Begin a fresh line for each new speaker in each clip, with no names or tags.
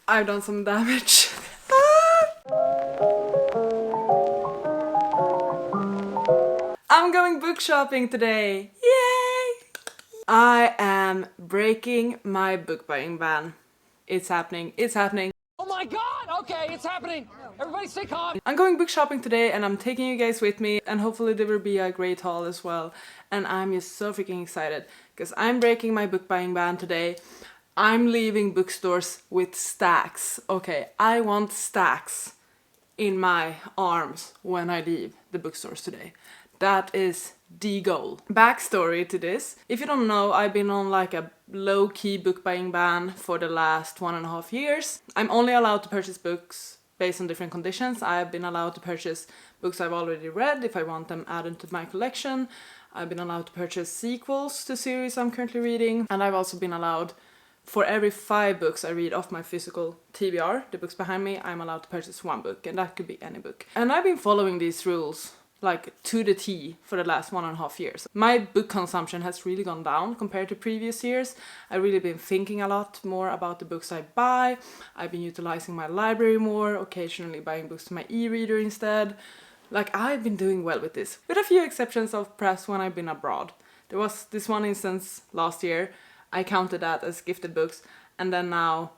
I've done some damage. I'm going book shopping today! Yay! I am breaking my book buying ban. It's happening, it's happening.
Oh my god! Okay, it's happening! Everybody stay calm!
I'm going book shopping today and I'm taking you guys with me, and hopefully there will be a great haul as well. And I'm just so freaking excited because I'm breaking my book buying ban today. I'm leaving bookstores with stacks. Okay, I want stacks in my arms when I leave the bookstores today. That is the goal. Backstory to this. If you don't know, I've been on like a low-key book buying ban for the last 1.5 years. I'm only allowed to purchase books based on different conditions. I've been allowed to purchase books I've already read if I want them added to my collection. I've been allowed to purchase sequels to series I'm currently reading. And I've also been allowed, for every 5 books I read off my physical TBR, the books behind me, I'm allowed to purchase 1 book, and that could be any book. And I've been following these rules like to the T for the last 1.5 years. My book consumption has really gone down compared to previous years. I've really been thinking a lot more about the books I buy. I've been utilizing my library more, occasionally buying books to my e-reader instead. Like, I've been doing well with this, with a few exceptions of perhaps when I've been abroad. There was this one instance last year, I counted that as gifted books, and then now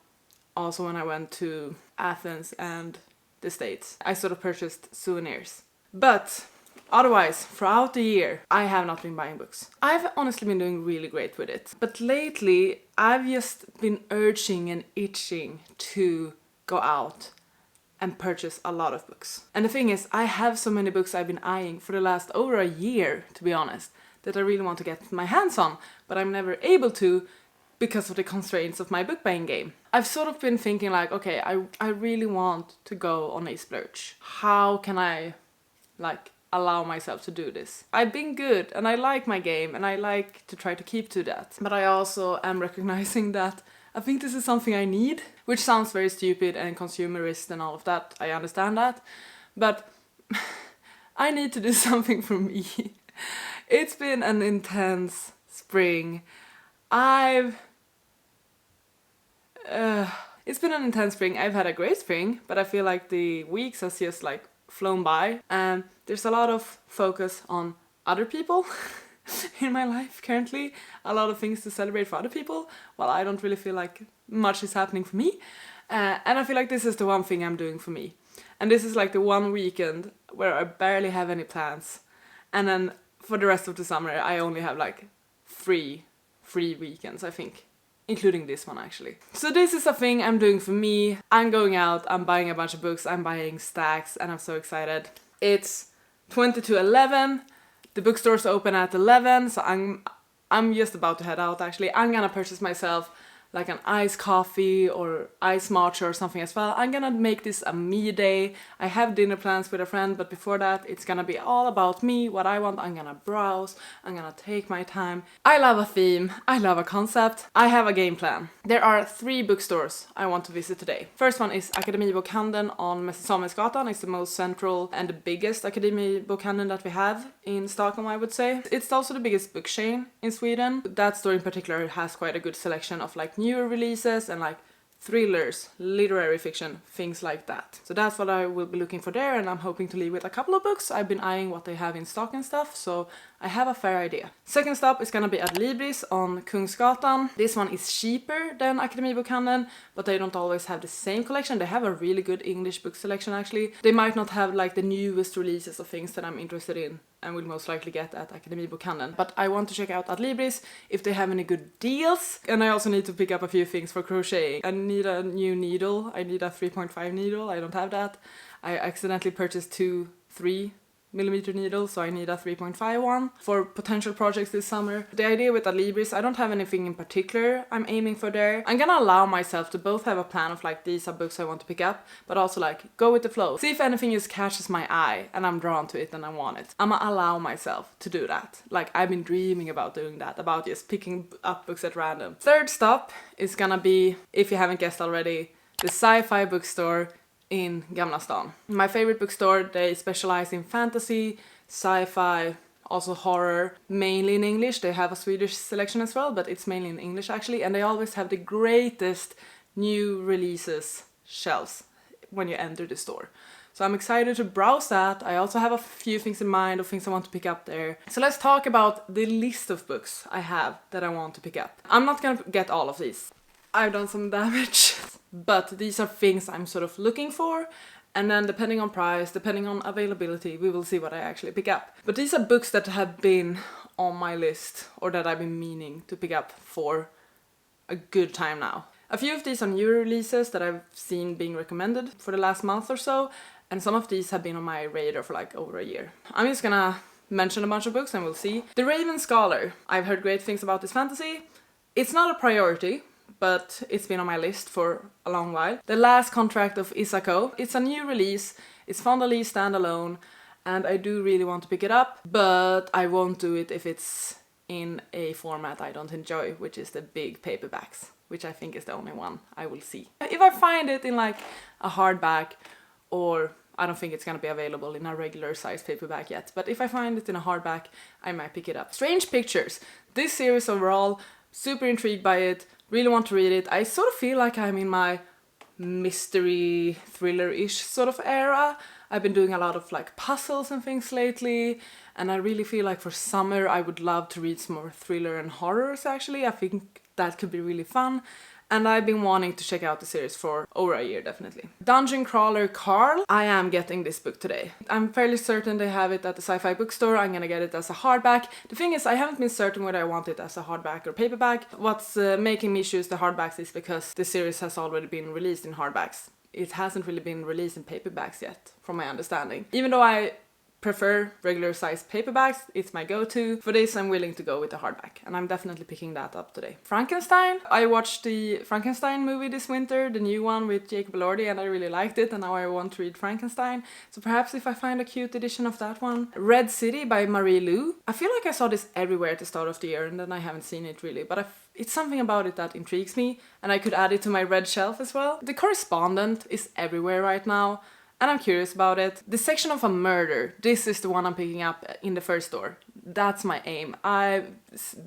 also when I went to Athens and the States, I sort of purchased souvenirs. But otherwise, throughout the year, I have not been buying books. I've honestly been doing really great with it. But lately, I've just been urging and itching to go out and purchase a lot of books. And the thing is, I have so many books I've been eyeing for the last over a year, to be honest, that I really want to get my hands on, but I'm never able to because of the constraints of my book buying game. I've sort of been thinking like, okay, I really want to go on a splurge. How can I like allow myself to do this? I've been good and I like my game and I like to try to keep to that. But I also am recognizing that I think this is something I need, which sounds very stupid and consumerist and all of that. I understand that. But I need to do something for me. It's been an intense spring. It's been an intense spring. I've had a great spring, but I feel like the weeks has just like flown by, and there's a lot of focus on other people in my life currently. A lot of things to celebrate for other people, while I don't really feel like much is happening for me. And I feel like this is the one thing I'm doing for me. And this is like the one weekend where I barely have any plans. And then for the rest of the summer, I only have like 3 weekends, I think. Including this one actually. So this is a thing I'm doing for me. I'm going out, I'm buying a bunch of books, I'm buying stacks, and I'm so excited. It's 20 to 11, the bookstores open at 11, so I'm just about to head out actually. I'm gonna purchase myself like an iced coffee or iced matcha or something as well. I'm gonna make this a me day. I have dinner plans with a friend, but before that it's gonna be all about me, what I want. I'm gonna browse, I'm gonna take my time. I love a theme, I love a concept, I have a game plan. There are 3 bookstores I want to visit today. First one is Akademibokhandeln on Samuelsgatan. It's the most central and the biggest Akademibokhandeln that we have in Stockholm, I would say. It's also the biggest book chain in Sweden. That store in particular has quite a good selection of like newer releases and like thrillers, literary fiction, things like that. So that's what I will be looking for there, and I'm hoping to leave with a couple of books. I've been eyeing what they have in stock and stuff, so I have a fair idea. Second stop is gonna be Adlibris on Kungsgatan. This one is cheaper than Akademibokhandeln, but they don't always have the same collection. They have a really good English book selection actually. They might not have like the newest releases of things that I'm interested in and will most likely get at Akademibokhandeln. But I want to check out Adlibris if they have any good deals. And I also need to pick up a few things for crocheting. I need a new needle. I need a 3.5 needle. I don't have that. I accidentally purchased 2 3mm needles, so I need a 3.5 one for potential projects this summer. The idea with Adlibris, I don't have anything in particular I'm aiming for there. I'm gonna allow myself to both have a plan of like these are books I want to pick up, but also like go with the flow. See if anything just catches my eye and I'm drawn to it and I want it. I'ma allow myself to do that. Like I've been dreaming about doing that, about just picking up books at random. Third stop is gonna be, if you haven't guessed already, the sci-fi bookstore in Gamla Stan. My favorite bookstore. They specialize in fantasy, sci-fi, also horror, mainly in English. They have a Swedish selection as well, but it's mainly in English actually, and they always have the greatest new releases shelves when you enter the store. So I'm excited to browse that. I also have a few things in mind of things I want to pick up there. So let's talk about the list of books I have that I want to pick up. I'm not gonna get all of these. I've done some damage, but these are things I'm sort of looking for. And then depending on price, depending on availability, we will see what I actually pick up. But these are books that have been on my list or that I've been meaning to pick up for a good time now. A few of these are new releases that I've seen being recommended for the last month or so, and some of these have been on my radar for like over a year. I'm just gonna mention a bunch of books and we'll see. The Raven Scholar. I've heard great things about this fantasy. It's not a priority, but it's been on my list for a long while. The Last Contract of Isako. It's a new release. It's Fondly standalone, and I do really want to pick it up, but I won't do it if it's in a format I don't enjoy, which is the big paperbacks, which I think is the only one I will see. If I find it in like a hardback, or I don't think it's gonna be available in a regular size paperback yet, but if I find it in a hardback, I might pick it up. Strange Pictures. This series overall, super intrigued by it, really want to read it. I sort of feel like I'm in my mystery thriller-ish sort of era. I've been doing a lot of like puzzles and things lately, and I really feel like for summer I would love to read some more thriller and horrors actually. I think that could be really fun. And I've been wanting to check out the series for over a year, definitely. Dungeon Crawler Carl. I am getting this book today. I'm fairly certain they have it at the sci-fi bookstore. I'm gonna get it as a hardback. The thing is, I haven't been certain whether I want it as a hardback or paperback. What's making me choose the hardbacks is because the series has already been released in hardbacks. It hasn't really been released in paperbacks yet, from my understanding. Even though I prefer regular sized paperbacks, it's my go-to. For this I'm willing to go with the hardback, and I'm definitely picking that up today. Frankenstein. I watched the Frankenstein movie this winter, the new one with Jacob Elordi, and I really liked it, and now I want to read Frankenstein. So perhaps if I find a cute edition of that one. Red City by Marie Lu. I feel like I saw this everywhere at the start of the year, and then I haven't seen it really, but it's something about it that intrigues me, and I could add it to my red shelf as well. The Correspondent is everywhere right now, and I'm curious about it. The Section of a Murder, this is the one I'm picking up in the first store. That's my aim. I've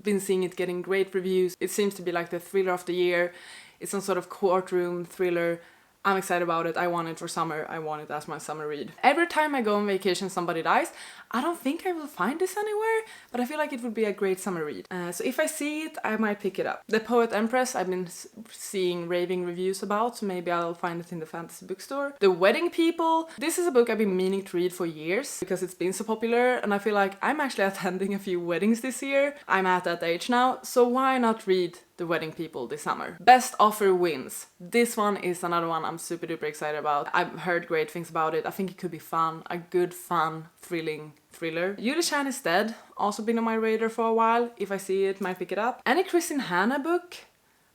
been seeing it getting great reviews. It seems to be like the thriller of the year. It's some sort of courtroom thriller. I'm excited about it. I want it for summer. I want it as my summer read. Every time I go on vacation somebody dies. I don't think I will find this anywhere, but I feel like it would be a great summer read. So if I see it, I might pick it up. The Poet Empress, I've been seeing raving reviews about, so maybe I'll find it in the fantasy bookstore. The Wedding People, this is a book I've been meaning to read for years because it's been so popular, and I feel like I'm actually attending a few weddings this year. I'm at that age now, so why not read The Wedding People this summer? Best Offer Wins. This one is another one I'm super duper excited about. I've heard great things about it. I think it could be fun. A good, fun, thrilling thriller. Julie Chan is Dead. Also been on my radar for a while. If I see it, might pick it up. Any Kristin Hanna book.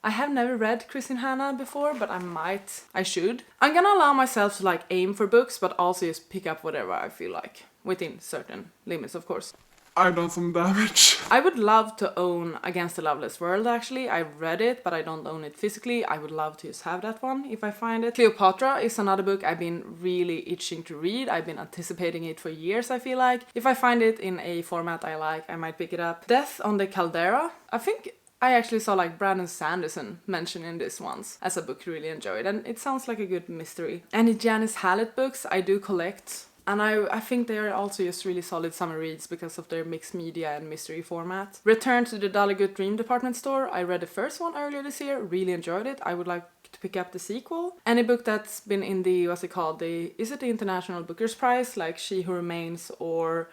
I have never read Kristin Hanna before, but I should. I'm gonna allow myself to like aim for books, but also just pick up whatever I feel like. Within certain limits, of course. I've done some damage. I would love to own Against the Loveless World actually. I've read it, but I don't own it physically. I would love to just have that one if I find it. Cleopatra is another book I've been really itching to read. I've been anticipating it for years, I feel like. If I find it in a format I like, I might pick it up. Death on the Caldera. I think I actually saw like Brandon Sanderson mentioning this once as a book he really enjoyed, and it sounds like a good mystery. Any Janice Hallett books I do collect. And I think they are also just really solid summer reads because of their mixed media and mystery format. Return to the Dollygood Dream department store. I read the first one earlier this year, really enjoyed it. I would like to pick up the sequel. Any book that's been in the, what's it called, is it the International Booker's Prize, like She Who Remains or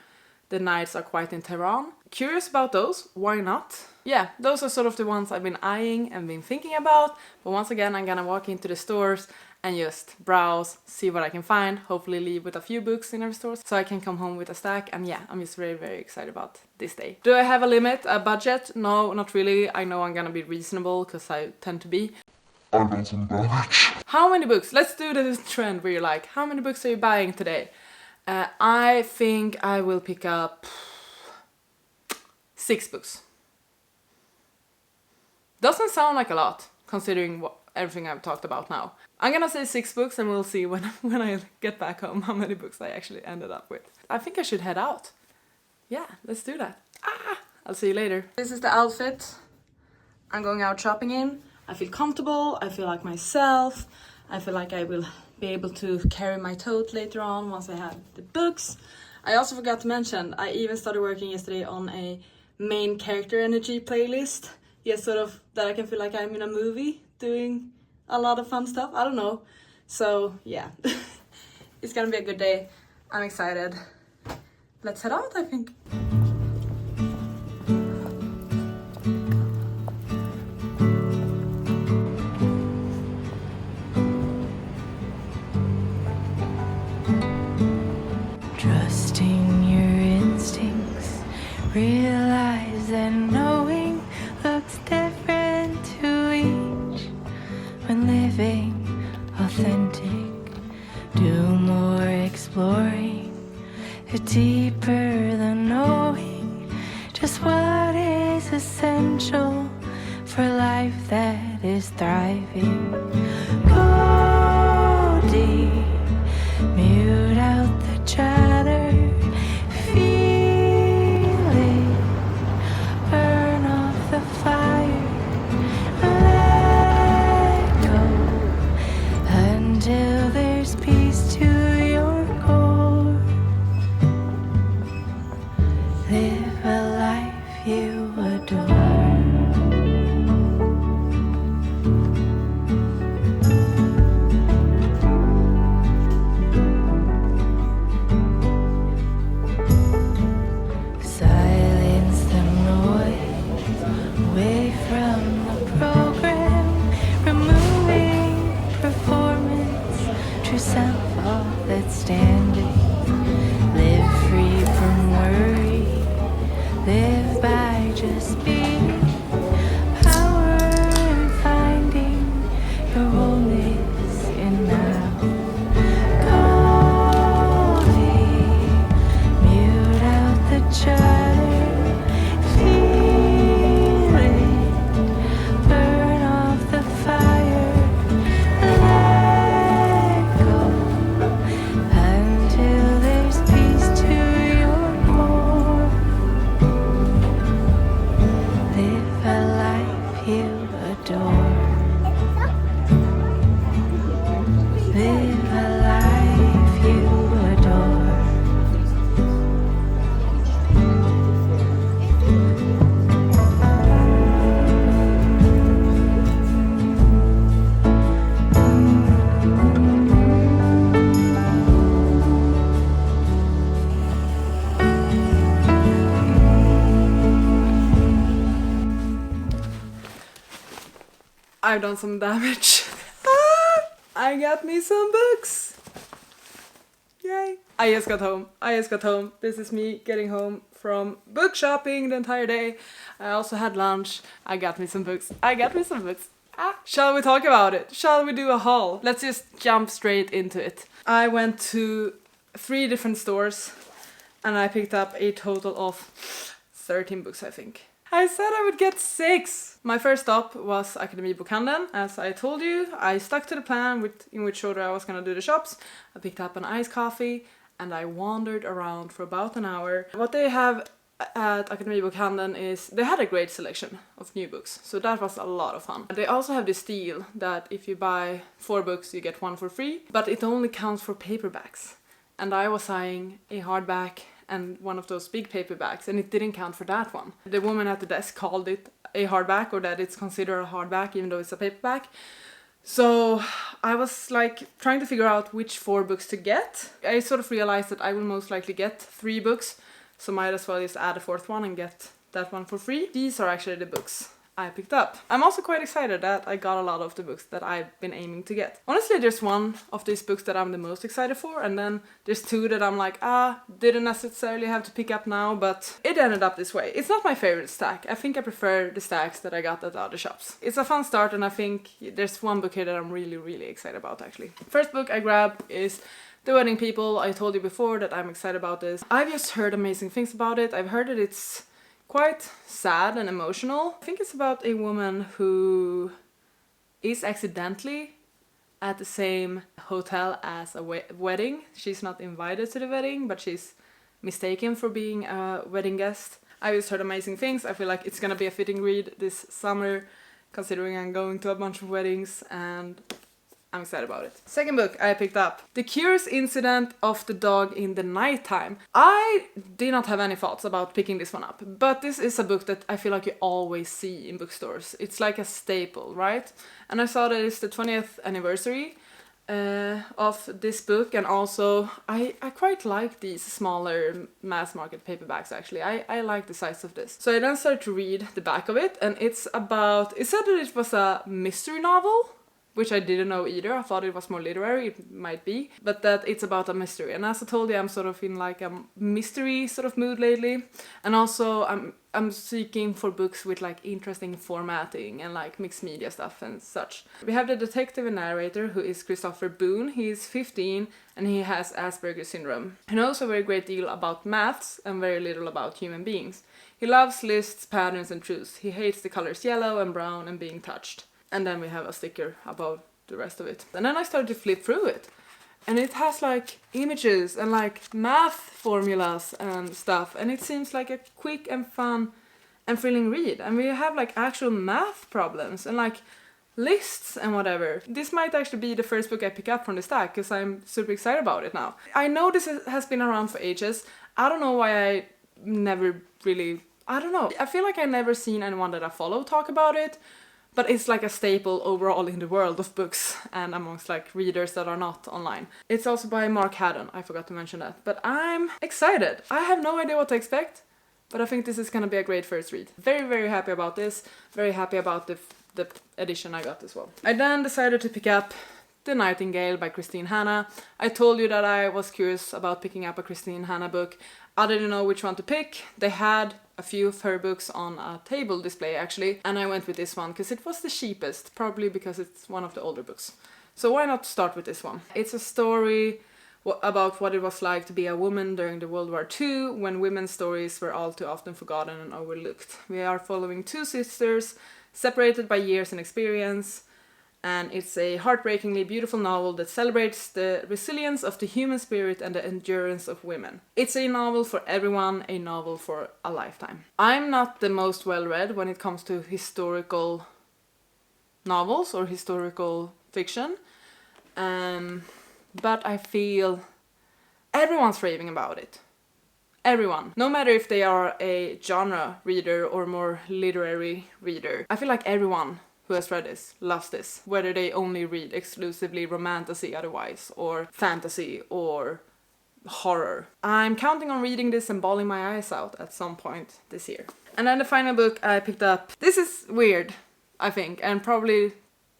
The Nights Are Quiet in Tehran? Curious about those, why not? Yeah, those are sort of the ones I've been eyeing and been thinking about. But once again, I'm gonna walk into the stores and just browse, see what I can find, hopefully leave with a few books in every store so I can come home with a stack, and yeah, I'm just very, very excited about this day. Do I have a limit, a budget? No, not really. I know I'm gonna be reasonable, because I tend to be. I've done some damage. How many books? Let's do the trend where you're like, how many books are you buying today? I think I will pick up 6 books. Doesn't sound like a lot, considering everything I've talked about now. I'm gonna say 6 books, and we'll see when I get back home how many books I actually ended up with. I think I should head out. Yeah, let's do that. I'll see you later. This is the outfit I'm going out shopping in. I feel comfortable, I feel like myself, I feel like I will be able to carry my tote later on once I have the books. I also forgot to mention, I even started working yesterday on a main character energy playlist. Yes, sort of that I can feel like I'm in a movie doing a lot of fun stuff. I don't know. So yeah, it's gonna be a good day. I'm excited. Let's head out, I think.
Trusting your instincts, realize that knowing looks different to each. When living authentic, do more exploring, deeper than knowing just what is essential for life that is thriving. Go deep, mute out the chatter, feel it, burn off the fire, let go until there's peace to your core. Live a life you adore. Silence the noise, away from the program, removing performance, true self, all that's standing. Live free from worry, live by just being. Power in finding your wholeness in now. Go deep, mute out the chatter, feel it, burn off the fire, let go until there's peace to your core. Live a life you adore. Live a life you adore.
I've done some damage. I got me some books. Yay. I just got home. This is me getting home from book shopping the entire day. I also had lunch. I got me some books. Shall we talk about it? Shall we do a haul? Let's just jump straight into it. I went to 3 different stores and I picked up a total of 13 books, I think. I said I would get 6. My first stop was Akademibokhandeln. As I told you, I stuck to the plan in which order I was gonna do the shops. I picked up an iced coffee and I wandered around for about an hour. What they have at Akademibokhandeln is they had a great selection of new books, so that was a lot of fun. They also have this deal that if you buy 4 books you get 1 for free, but it only counts for paperbacks. And I was eyeing a hardback and one of those big paperbacks, and it didn't count for that one. The woman at the desk called it a hardback, or that it's considered a hardback even though it's a paperback. So I was like trying to figure out which 4 books to get. I sort of realized that I will most likely get 3 books, so might as well just add a 4th one and get that one for free. These are actually the books I picked up. I'm also quite excited that I got a lot of the books that I've been aiming to get. Honestly, there's one of these books that I'm the most excited for, and then there's 2 that I'm like, didn't necessarily have to pick up now, but it ended up this way. It's not my favorite stack. I think I prefer the stacks that I got at the other shops. It's a fun start, and I think there's one book here that I'm really, really excited about, actually. First book I grabbed is The Wedding People. I told you before that I'm excited about this. I've just heard amazing things about it. I've heard that it's quite sad and emotional. I think it's about a woman who is accidentally at the same hotel as a wedding. She's not invited to the wedding, but she's mistaken for being a wedding guest. I just heard amazing things. I feel like it's gonna be a fitting read this summer considering I'm going to a bunch of weddings and I'm excited about it. Second book I picked up, The Curious Incident of the Dog in the Nighttime. I did not have any thoughts about picking this one up, but this is a book that I feel like you always see in bookstores. It's like a staple, right? And I saw that it's the 20th anniversary of this book, and also I quite like these smaller mass market paperbacks actually. I like the size of this. So I then started to read the back of it, and it said that it was a mystery novel, which I didn't know either. I thought it was more literary, it might be, but that it's about a mystery. And as I told you, I'm sort of in like a mystery sort of mood lately. And also I'm seeking for books with like interesting formatting and like mixed media stuff and such. We have the detective and narrator, who is Christopher Boone. He is 15 and he has Asperger's syndrome. He knows a very great deal about maths and very little about human beings. He loves lists, patterns and truths. He hates the colors yellow and brown and being touched. And then we have a sticker above the rest of it. And then I started to flip through it. And it has like images and like math formulas and stuff. And it seems like a quick and fun and thrilling read. And we have like actual math problems and like lists and whatever. This might actually be the first book I pick up from the stack because I'm super excited about it now. I know this has been around for ages. I don't know why I never really... I don't know. I feel like I've never seen anyone that I follow talk about it. But it's like a staple overall in the world of books and amongst like readers that are not online. It's also by Mark Haddon, I forgot to mention that. But I'm excited. I have no idea what to expect, but I think this is gonna be a great first read. Very, very happy about this. Very happy about the edition I got as well. I then decided to pick up The Nightingale by Christine Hanna. I told you that I was curious about picking up a Christine Hanna book. I didn't know which one to pick. They had a few of her books on a table display actually, and I went with this one because it was the cheapest, probably because it's one of the older books. So why not start with this one? It's a story about what it was like to be a woman during the World War II, when women's stories were all too often forgotten and overlooked. We are following two sisters, separated by years and experience, and it's a heartbreakingly beautiful novel that celebrates the resilience of the human spirit and the endurance of women. It's a novel for everyone, a novel for a lifetime. I'm not the most well-read when it comes to historical novels or historical fiction, but I feel everyone's raving about it. Everyone. No matter if they are a genre reader or more literary reader. I feel like everyone who has read this loves this, whether they only read exclusively romantasy otherwise, or fantasy, or horror. I'm counting on reading this and bawling my eyes out at some point this year. And then the final book I picked up, this is weird, I think, and probably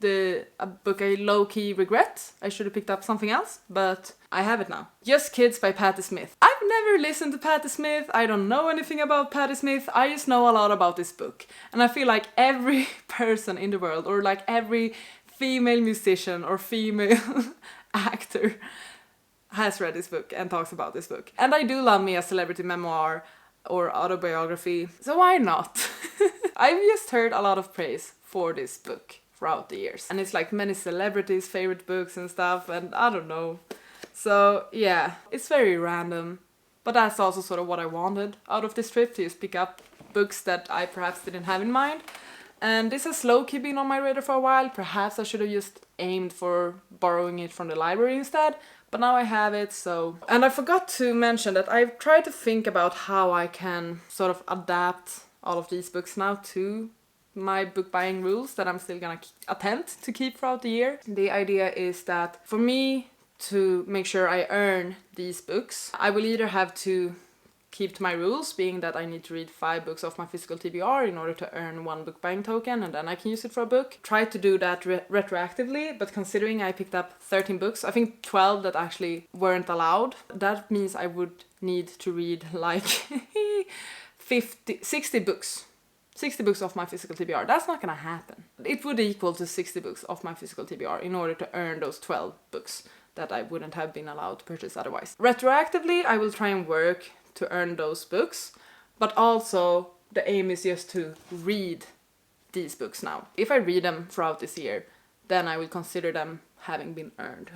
a book I low-key regret. I should have picked up something else, but I have it now. Just Kids by Patti Smith. I've never listened to Patti Smith, I don't know anything about Patti Smith, I just know a lot about this book. And I feel like every person in the world, or like every female musician or female actor has read this book and talks about this book. And I do love me a celebrity memoir or autobiography, so why not? I've just heard a lot of praise for this book throughout the years. And it's like many celebrities' favorite books and stuff, and I don't know. So yeah, it's very random. But that's also sort of what I wanted out of this trip, to just pick up books that I perhaps didn't have in mind. And this has low-key been on my radar for a while. Perhaps I should have just aimed for borrowing it from the library instead. But now I have it, so... And I forgot to mention that I've tried to think about how I can sort of adapt all of these books now to my book buying rules that I'm still gonna attempt to keep throughout the year. The idea is that for me to make sure I earn these books, I will either have to keep to my rules, being that I need to read 5 books off my physical TBR in order to earn 1 book buying token, and then I can use it for a book. Try to do that retroactively, but considering I picked up 13 books, I think 12 that actually weren't allowed, that means I would need to read like 60 books. 60 books off my physical TBR. That's not gonna happen. It would equal to 60 books off my physical TBR in order to earn those 12 books that I wouldn't have been allowed to purchase otherwise. Retroactively, I will try and work to earn those books, but also the aim is just to read these books now. If I read them throughout this year, then I will consider them having been earned.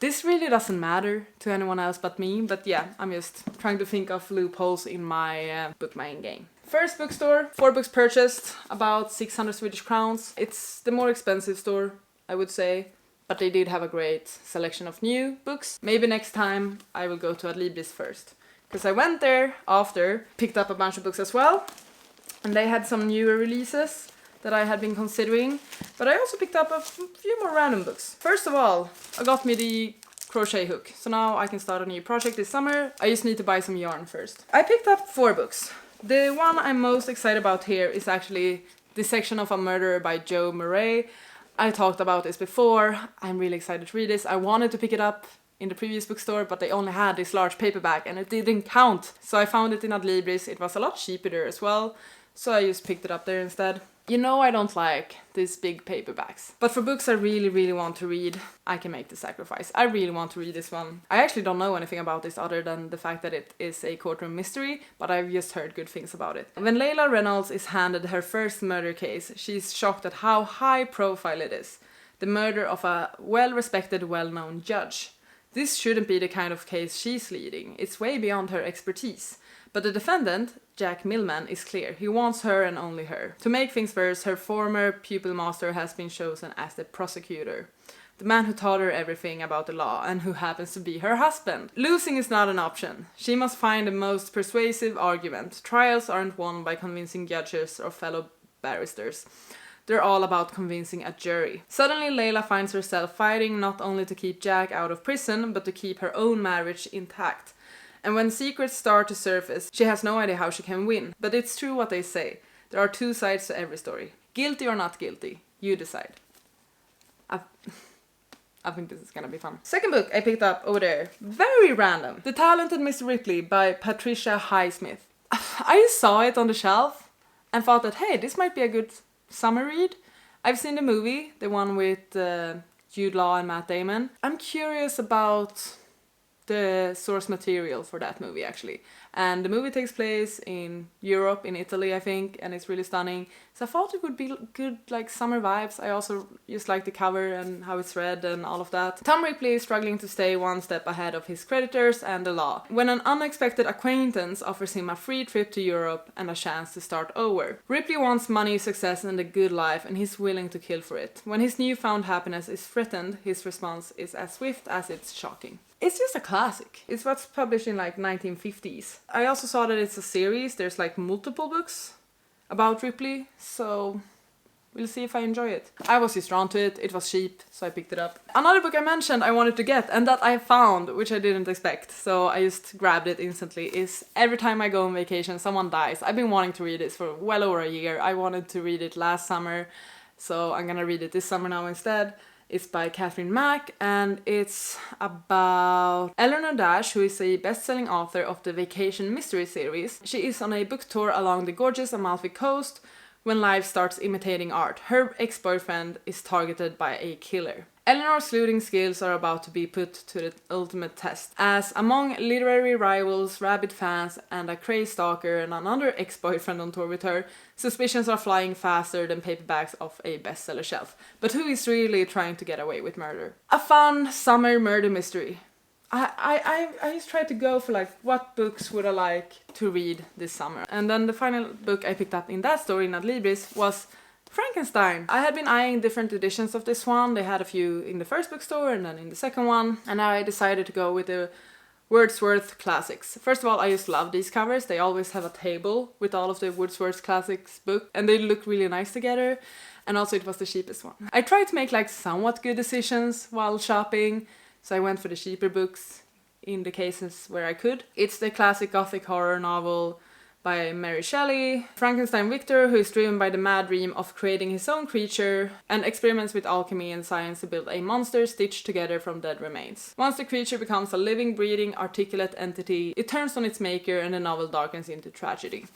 This really doesn't matter to anyone else but me, but yeah, I'm just trying to think of loopholes in my book buying game. First bookstore, 4 books purchased, about 600 Swedish crowns. It's the more expensive store, I would say, but they did have a great selection of new books. Maybe next time I will go to Adlibris first, because I went there after, picked up a bunch of books as well, and they had some newer releases that I had been considering, but I also picked up a few more random books. First of all, I got me the crochet hook, so now I can start a new project this summer. I just need to buy some yarn first. I picked up 4 books. The one I'm most excited about here is actually Dissection of a Murderer by Joe Murray. I talked about this before. I'm really excited to read this. I wanted to pick it up in the previous bookstore, but they only had this large paperback and it didn't count. So I found it in Adlibris. It was a lot cheaper there as well, so I just picked it up there instead. You know I don't like these big paperbacks, but for books I really want to read, I can make the sacrifice. I really want to read this one. I actually don't know anything about this other than the fact that it is a courtroom mystery, but I've just heard good things about it. When Layla Reynolds is handed her first murder case, she's shocked at how high profile it is. The murder of a well-respected, well-known judge. This shouldn't be the kind of case she's leading. It's way beyond her expertise. But the defendant, Jack Millman, is clear. He wants her and only her. To make things worse, her former pupil master has been chosen as the prosecutor. The man who taught her everything about the law and who happens to be her husband. Losing is not an option. She must find the most persuasive argument. Trials aren't won by convincing judges or fellow barristers. They're all about convincing a jury. Suddenly, Layla finds herself fighting not only to keep Jack out of prison, but to keep her own marriage intact. And when secrets start to surface, she has no idea how she can win. But it's true what they say. There are 2 sides to every story. Guilty or not guilty, you decide. I think this is gonna be fun. Second book I picked up over there, very random. The Talented Mr. Ripley by Patricia Highsmith. I just saw it on the shelf and thought that, hey, this might be a good summer read. I've seen the movie, the one with Jude Law and Matt Damon. I'm curious about the source material for that movie actually, and the movie takes place in Europe, in Italy I think, and it's really stunning, so I thought it would be good, like summer vibes. I also just like the cover and how it's read and all of that. Tom Ripley is struggling to stay one step ahead of his creditors and the law when an unexpected acquaintance offers him a free trip to Europe and a chance to start over. Ripley wants money, success and a good life, and he's willing to kill for it. When his newfound happiness is threatened, his response is as swift as it's shocking. It's just a classic. It's what's published in like 1950s. I also saw that it's a series. There's like multiple books about Ripley, so we'll see if I enjoy it. I was just drawn to it. It was cheap, so I picked it up. Another book I mentioned I wanted to get and that I found, which I didn't expect, so I just grabbed it instantly, is Every Time I Go on Vacation, Someone Dies. I've been wanting to read this for well over a year. I wanted to read it last summer, so I'm gonna read it this summer now instead. It's by Catherine Mack, and it's about Eleanor Dash, who is a best-selling author of the Vacation mystery series. She is on a book tour along the gorgeous Amalfi Coast when life starts imitating art. Her ex-boyfriend is targeted by a killer. Eleanor's looting skills are about to be put to the ultimate test, as among literary rivals, rabid fans, and a crazed stalker and another ex-boyfriend on tour with her, suspicions are flying faster than paperbacks off a bestseller shelf. But who is really trying to get away with murder? A fun summer murder mystery. I just tried to go for like, what books would I like to read this summer? And then the final book I picked up in that story in Adlibris was Frankenstein. I had been eyeing different editions of this one. They had a few in the first bookstore and then in the second one, and I decided to go with the Wordsworth classics. First of all, I just love these covers. They always have a table with all of the Wordsworth classics book, and they look really nice together, and also it was the cheapest one. I tried to make like somewhat good decisions while shopping, so I went for the cheaper books in the cases where I could. It's the classic gothic horror novel by Mary Shelley. Frankenstein Victor, who is driven by the mad dream of creating his own creature and experiments with alchemy and science to build a monster stitched together from dead remains. Once the creature becomes a living, breathing, articulate entity, it turns on its maker and the novel darkens into tragedy.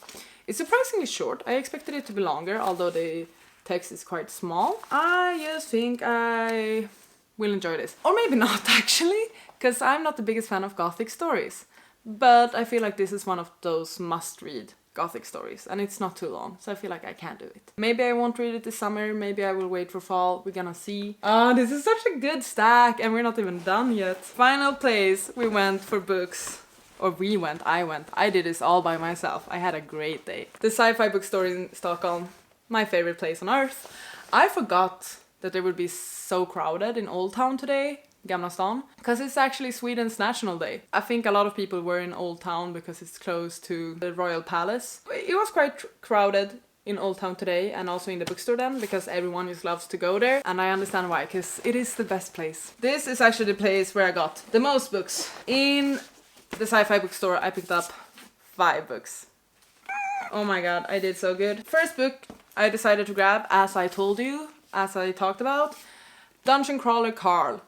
It's surprisingly short. I expected it to be longer, although the text is quite small. I just think I will enjoy this. Or maybe not actually, because I'm not the biggest fan of gothic stories. But I feel like this is one of those must-read gothic stories, and it's not too long, so I feel like I can do it. Maybe I won't read it this summer, maybe I will wait for fall, we're gonna see. Oh, this is such a good stack, and we're not even done yet. Final place we went for books or we went, I did this all by myself. I had a great day. The sci-fi bookstore in Stockholm, my favorite place on earth. I forgot that they would be so crowded in Old Town today, Gamla Stan, because it's actually Sweden's National Day. I think a lot of people were in Old Town because it's close to the Royal Palace. It was quite crowded in Old Town today, and also in the bookstore then, because everyone just loves to go there, and I understand why, because it is the best place. This is actually the place where I got the most books. In the sci-fi bookstore I picked up 5 books. Oh my god, I did so good. First book I decided to grab, as I told you, as I talked about, Dungeon Crawler Carl.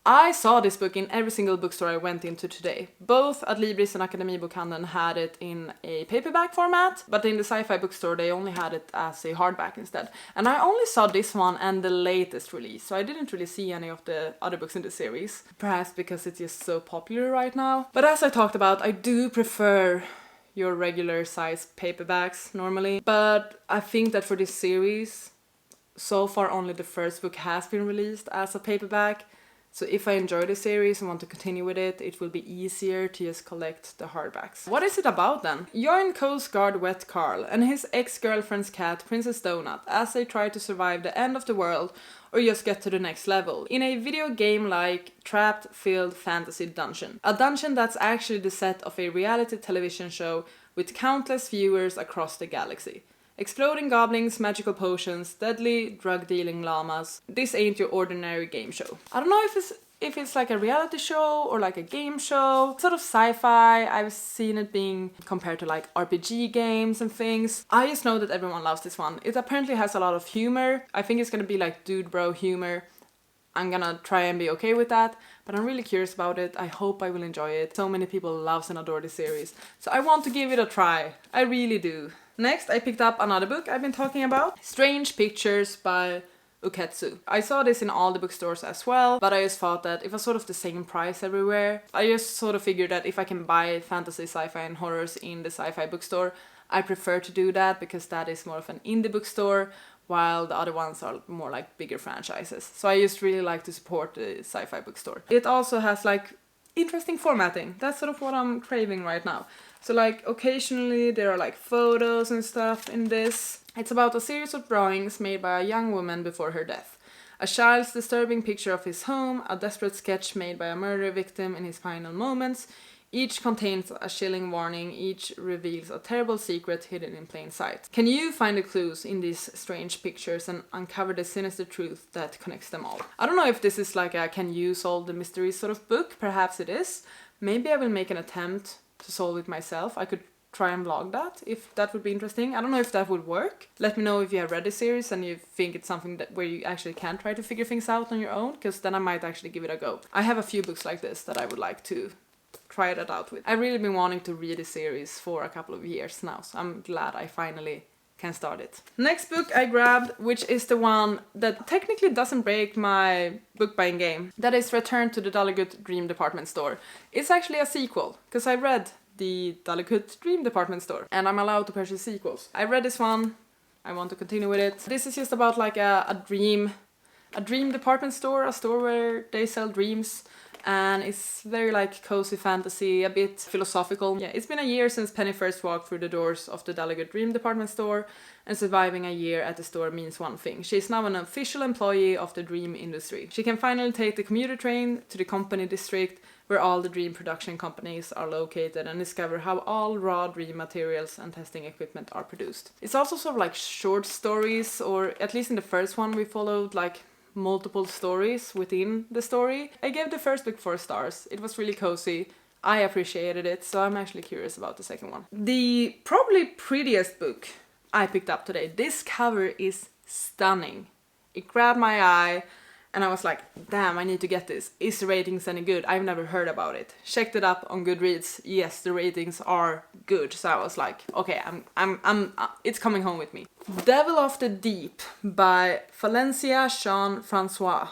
I saw this book in every single bookstore I went into today. Both Adlibris and Akademibokhandeln had it in a paperback format, but in the sci-fi bookstore they only had it as a hardback instead. And I only saw this one and the latest release, so I didn't really see any of the other books in the series. Perhaps because it's just so popular right now. But as I talked about, I do prefer your regular size paperbacks normally. But I think that for this series, so far only the first book has been released as a paperback. So if I enjoy the series and want to continue with it, it will be easier to just collect the hardbacks. What is it about then? Join Coast Guard Wet Carl and his ex-girlfriend's cat, Princess Donut, as they try to survive the end of the world or just get to the next level, in a video game-like trapped-filled fantasy dungeon. A dungeon that's actually the set of a reality television show with countless viewers across the galaxy. Exploding goblins, magical potions, deadly drug-dealing llamas. This ain't your ordinary game show. I don't know if it's like a reality show or like a game show. Sort of sci-fi. I've seen it being compared to like RPG games and things. I just know that everyone loves this one. It apparently has a lot of humor. I think it's gonna be like dude bro humor. I'm gonna try and be okay with that, but I'm really curious about it. I hope I will enjoy it. So many people love and adore this series, so I want to give it a try. I really do. Next, I picked up another book I've been talking about, Strange Pictures by Uketsu. I saw this in all the bookstores as well, but I just thought that it was sort of the same price everywhere. I just sort of figured that if I can buy fantasy, sci-fi and horrors in the sci-fi bookstore, I prefer to do that because that is more of an indie bookstore, while the other ones are more like bigger franchises. So I just really like to support the sci-fi bookstore. It also has like interesting formatting. That's sort of what I'm craving right now. So like occasionally there are like photos and stuff in this. It's about a series of drawings made by a young woman before her death. A child's disturbing picture of his home, a desperate sketch made by a murder victim in his final moments. Each contains a chilling warning, each reveals a terrible secret hidden in plain sight. Can you find the clues in these strange pictures and uncover the sinister truth that connects them all? I don't know if this is like a can you solve the mystery sort of book, perhaps it is. Maybe I will make an attempt to solve it myself. I could try and vlog that, if that would be interesting. I don't know if that would work. Let me know if you have read the series and you think it's something that where you actually can try to figure things out on your own, because then I might actually give it a go. I have a few books like this that I would like to try that out with. I've really been wanting to read the series for a couple of years now, so I'm glad I finally can start it. Next book I grabbed, which is the one that technically doesn't break my book buying game. That is Return to the Dalagut Dream Department Store. It's actually a sequel, because I read the Dalagut Dream Department Store, and I'm allowed to purchase sequels. I read this one, I want to continue with it. This is just about like a dream department store, a store where they sell dreams, and it's very like cozy fantasy, a bit philosophical. Yeah, it's been a year since Penny first walked through the doors of the Dalagut Dream Department Store, and surviving a year at the store means one thing. She is now an official employee of the dream industry. She can finally take the commuter train to the company district where all the dream production companies are located and discover how all raw dream materials and testing equipment are produced. It's also sort of like short stories, or at least in the first one we followed like multiple stories within the story. I gave the first book 4 stars. It was really cozy. I appreciated it, so I'm actually curious about the second one. The probably prettiest book I picked up today. This cover is stunning. It grabbed my eye and I was like, damn, I need to get this. Is the ratings any good? I've never heard about it. Checked it up on Goodreads. Yes, the ratings are good. So I was like, okay, it's coming home with me. Devil of the Deep by Valencia Jean-Francois.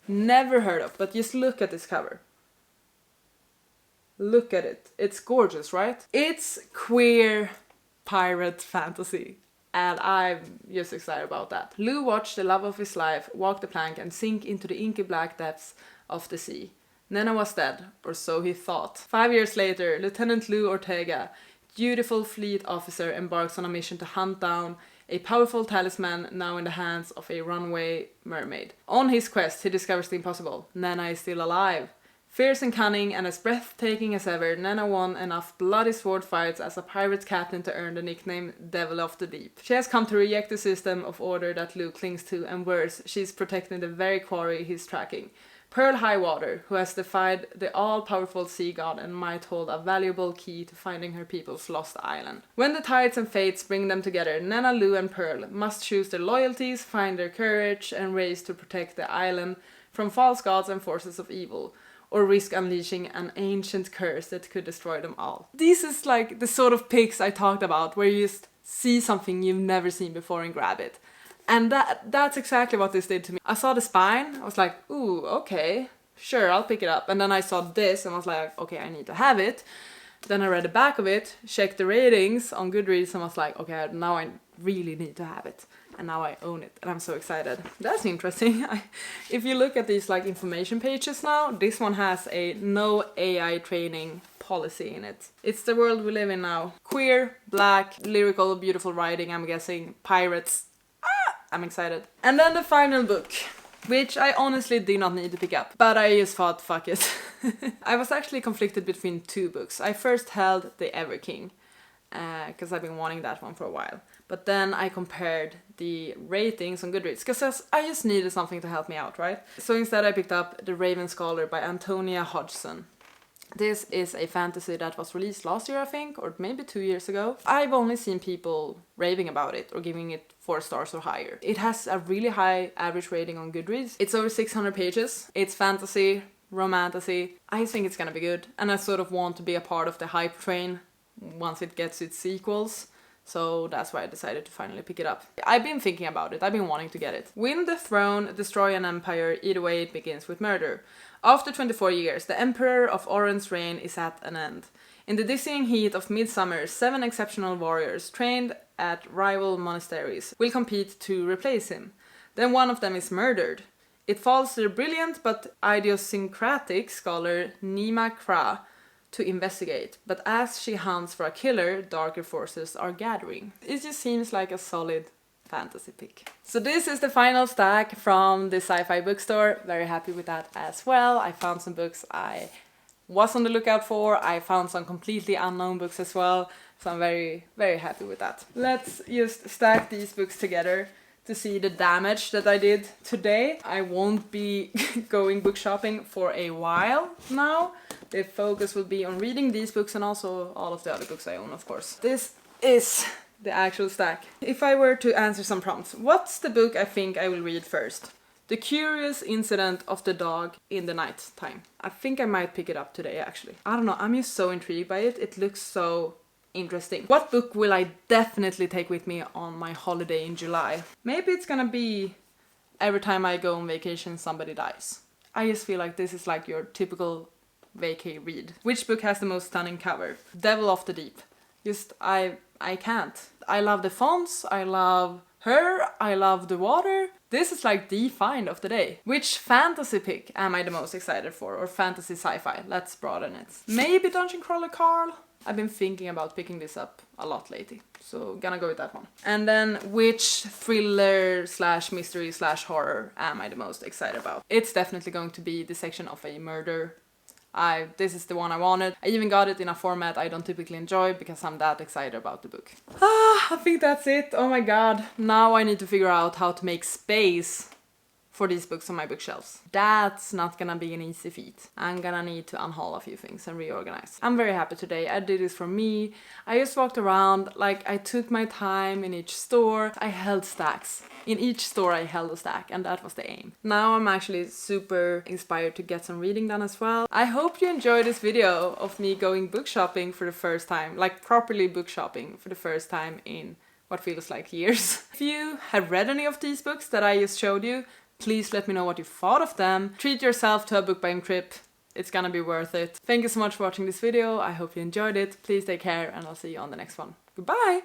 Never heard of, but just look at this cover. Look at it. It's gorgeous, right? It's queer pirate fantasy. And I'm just excited about that. Lou watched the love of his life walk the plank and sink into the inky black depths of the sea. Nena was dead, or so he thought. 5 years later, Lieutenant Lou Ortega, dutiful fleet officer, embarks on a mission to hunt down a powerful talisman now in the hands of a runaway mermaid. On his quest, he discovers the impossible. Nena is still alive. Fierce and cunning and as breathtaking as ever, Nena won enough bloody sword fights as a pirate captain to earn the nickname Devil of the Deep. She has come to reject the system of order that Lou clings to, and worse, she's protecting the very quarry he's tracking. Pearl Highwater, who has defied the all-powerful sea god and might hold a valuable key to finding her people's lost island. When the tides and fates bring them together, Nena, Lou and Pearl must choose their loyalties, find their courage and race to protect the island from false gods and forces of evil, or risk unleashing an ancient curse that could destroy them all. This is like the sort of picks I talked about, where you just see something you've never seen before and grab it. And that's exactly what this did to me. I saw the spine, I was like, ooh, okay, sure, I'll pick it up. And then I saw this and I was like, okay, I need to have it. Then I read the back of it, checked the ratings on Goodreads and was like, okay, now I really need to have it. And now I own it and I'm so excited. That's interesting. If you look at these like information pages now, this one has a no AI training policy in it. It's the world we live in now. Queer, black, lyrical, beautiful writing, I'm guessing, pirates. I'm excited. And then the final book, which I honestly did not need to pick up, but I just thought, fuck it. I was actually conflicted between two books. I first held The Ever King, because I've been wanting that one for a while. But then I compared the ratings on Goodreads, because I just needed something to help me out, right? So instead I picked up The Raven Scholar by Antonia Hodgson. This is a fantasy that was released last year, I think, or maybe 2 years ago. I've only seen people raving about it or giving it 4 stars or higher. It has a really high average rating on Goodreads. It's over 600 pages. It's fantasy, romantasy. I think it's gonna be good. And I sort of want to be a part of the hype train once it gets its sequels. So that's why I decided to finally pick it up. I've been thinking about it, I've been wanting to get it. Win the throne, destroy an empire, either way it begins with murder. After 24 years, the Emperor of Oren's reign is at an end. In the dizzying heat of midsummer, 7 exceptional warriors, trained at rival monasteries, will compete to replace him. Then one of them is murdered. It falls to the brilliant but idiosyncratic scholar Nima Kra to investigate, but as she hunts for a killer, darker forces are gathering. It just seems like a solid fantasy pick. So this is the final stack from the sci-fi bookstore. Very happy with that as well. I found some books I was on the lookout for. I found some completely unknown books as well. So I'm very, very happy with that. Let's just stack these books together to see the damage that I did today. I won't be going book shopping for a while now. The focus will be on reading these books and also all of the other books I own, of course. This is the actual stack. If I were to answer some prompts, what's the book I think I will read first? The Curious Incident of the Dog in the Night Time. I think I might pick it up today, actually. I don't know, I'm just so intrigued by it. It looks so interesting. What book will I definitely take with me on my holiday in July? Maybe it's gonna be Every Time I Go on Vacation Somebody Dies. I just feel like this is like your typical vacay read. Which book has the most stunning cover? Devil of the Deep. Just, I can't. I love the fonts, I love her, I love the water. This is like the find of the day. Which fantasy pick am I the most excited for? Or fantasy sci-fi? Let's broaden it. Maybe Dungeon Crawler Carl? I've been thinking about picking this up a lot lately. So gonna go with that one. And then which thriller slash mystery slash horror am I the most excited about? It's definitely going to be the section of a murder. This is the one I wanted. I even got it in a format I don't typically enjoy because I'm that excited about the book. I think that's it. Oh my god. Now I need to figure out how to make space for these books on my bookshelves. That's not gonna be an easy feat. I'm gonna need to unhaul a few things and reorganize. I'm very happy today. I did this for me. I just walked around, like I took my time in each store. I held stacks. In each store I held a stack and that was the aim. Now I'm actually super inspired to get some reading done as well. I hope you enjoyed this video of me going book shopping for the first time, like properly book shopping for the first time in what feels like years. If you have read any of these books that I just showed you, please let me know what you thought of them. Treat yourself to a book buying trip. It's gonna be worth it. Thank you so much for watching this video. I hope you enjoyed it. Please take care and I'll see you on the next one. Goodbye!